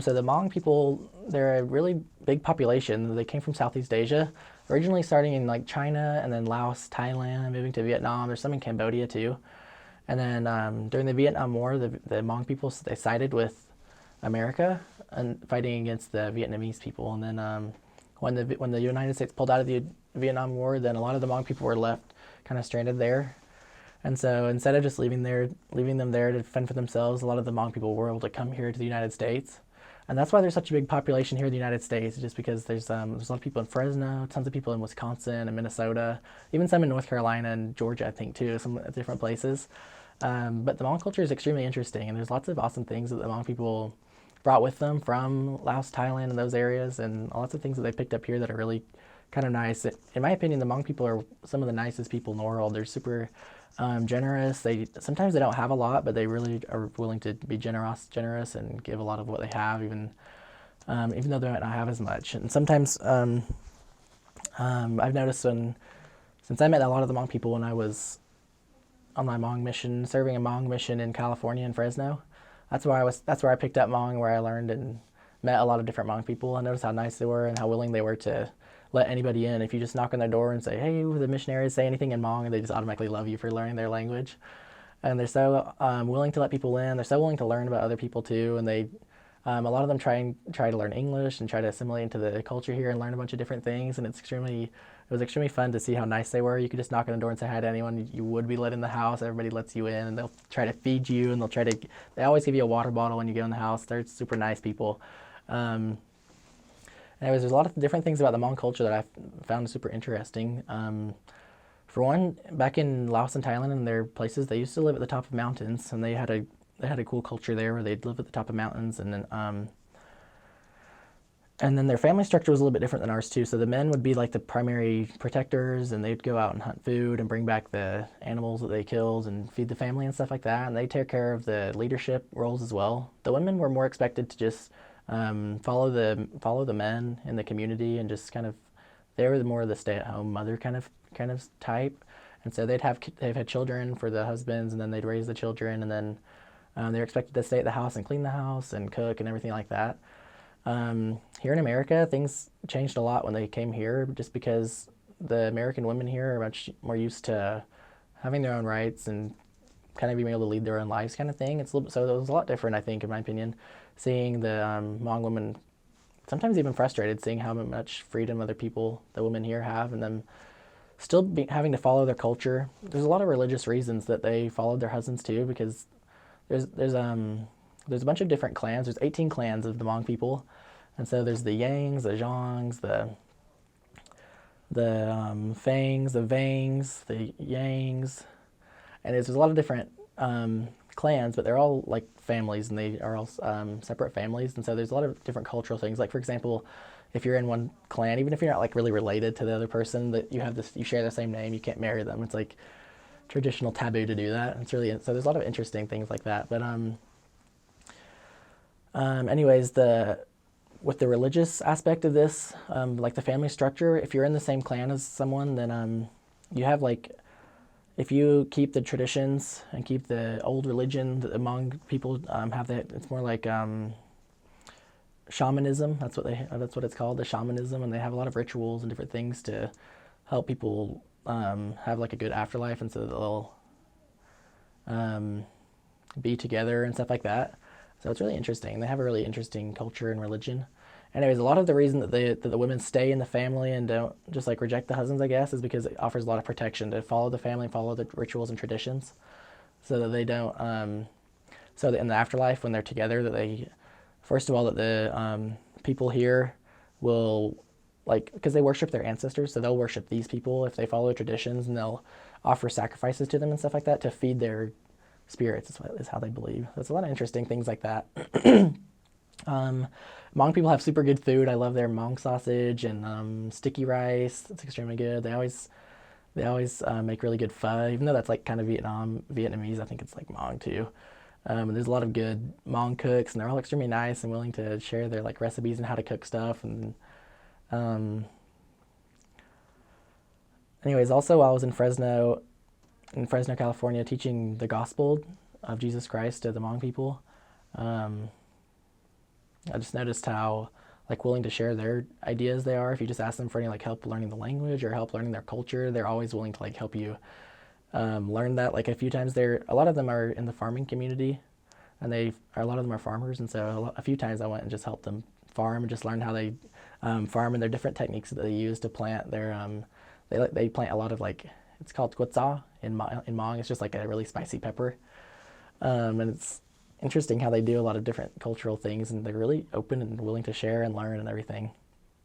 So the Hmong people, they're a really big population. They came from Southeast Asia, originally starting in like China and then Laos, Thailand, moving to Vietnam. There's some in Cambodia too. And then during the Vietnam War, the Hmong people, they sided with America and fighting against the Vietnamese people. And then when the United States pulled out of the Vietnam War, then a lot of the Hmong people were left kind of stranded there. And so instead of just leaving them there to fend for themselves, a lot of the Hmong people were able to come here to the United States. And that's why there's such a big population here in the United States, just because there's a lot of people in Fresno, tons of people in Wisconsin and Minnesota, even some in North Carolina and Georgia, I think, too, some different places. But the Hmong culture is extremely interesting, and there's lots of awesome things that the Hmong people brought with them from Laos, Thailand, and those areas, and lots of things that they picked up here that are really kind of nice. In my opinion, the Hmong people are some of the nicest people in the world. They're super generous. Sometimes they don't have a lot, but they really are willing to be generous and give a lot of what they have, even though they might not have as much. And sometimes I've noticed since I met a lot of the Hmong people when I was on my Hmong mission, serving a Hmong mission in California in Fresno. That's where I picked up Hmong, where I learned and met a lot of different Hmong people. I noticed how nice they were and how willing they were to let anybody in. If you just knock on their door and say, "Hey, the missionaries," say anything in Hmong, and they just automatically love you for learning their language. And they're so willing to let people in. They're so willing to learn about other people too. And a lot of them try to learn English and try to assimilate into the culture here and learn a bunch of different things. And it was extremely fun to see how nice they were. You could just knock on the door and say hi to anyone. You would be let in the house. Everybody lets you in, and they'll try to feed you, and they always give you a water bottle when you go in the house. They're super nice people. Anyways, there's a lot of different things about the Hmong culture that I found super interesting. For one, back in Laos and Thailand and their places, they used to live at the top of mountains, and they had a cool culture there where they'd live at the top of mountains, and then their family structure was a little bit different than ours too. So the men would be like the primary protectors, and they'd go out and hunt food and bring back the animals that they killed and feed the family and stuff like that. And they take care of the leadership roles as well. The women were more expected to just follow the men in the community, and just kind of they were more of the stay-at-home mother kind of type. And so they've had children for the husbands, and then they'd raise the children, and then they're expected to stay at the house and clean the house and cook and everything like that. Here in America, things changed a lot when they came here, just because the American women here are much more used to having their own rights and kind of being able to lead their own lives, kind of thing. So it was a lot different, I think, in my opinion, seeing the Hmong women sometimes even frustrated, seeing how much freedom the women here have, and them still having to follow their culture. There's a lot of religious reasons that they followed their husbands too, because there's a bunch of different clans. There's 18 clans of the Hmong people, and so there's the Yangs, the Zhongs, the Fangs, the Vangs, the Yangs, and there's a lot of different clans, but they're all like families, and they are all separate families. And so there's a lot of different cultural things. Like, for example, if you're in one clan, even if you're not like really related to the other person, that you share the same name, you can't marry them. It's like traditional taboo to do that. So there's a lot of interesting things like that. But anyways, with the religious aspect of this, like the family structure, if you're in the same clan as someone, then you have like, if you keep the traditions and keep the old religion that Hmong people have, that it's more like shamanism. That's what it's called, the shamanism, and they have a lot of rituals and different things to help people have like a good afterlife, and so they'll be together and stuff like that. So it's really interesting. They have a really interesting culture and religion. Anyways, a lot of the reason that the women stay in the family and don't just like reject the husbands, I guess, is because it offers a lot of protection to follow the family, follow the rituals and traditions, so that they don't, so that in the afterlife when they're together, that they, first of all, that the people here will, like, because they worship their ancestors, so they'll worship these people if they follow traditions, and they'll offer sacrifices to them and stuff like that to feed their spirits, is how they believe. There's a lot of interesting things like that. Hmong people have super good food. I love their Hmong sausage and sticky rice. It's extremely good. They always make really good pho, even though that's like kind of Vietnamese. I think it's like Hmong too. And there's a lot of good Hmong cooks, and they're all extremely nice and willing to share their like recipes and how to cook stuff. And anyways, also while I was in Fresno, California, teaching the gospel of Jesus Christ to the Hmong people. I just noticed how like willing to share their ideas they are. If you just ask them for any like help learning the language or help learning their culture, they're always willing to like help you learn that. Like a few times, a lot of them are in the farming community, and a lot of them are farmers, and so a few times I went and just helped them farm and just learned how they farm and their different techniques that they use to plant their they plant a lot of like it's called quetzal in Hmong. It's just like a really spicy pepper, and it's interesting how they do a lot of different cultural things, and they're really open and willing to share and learn and everything.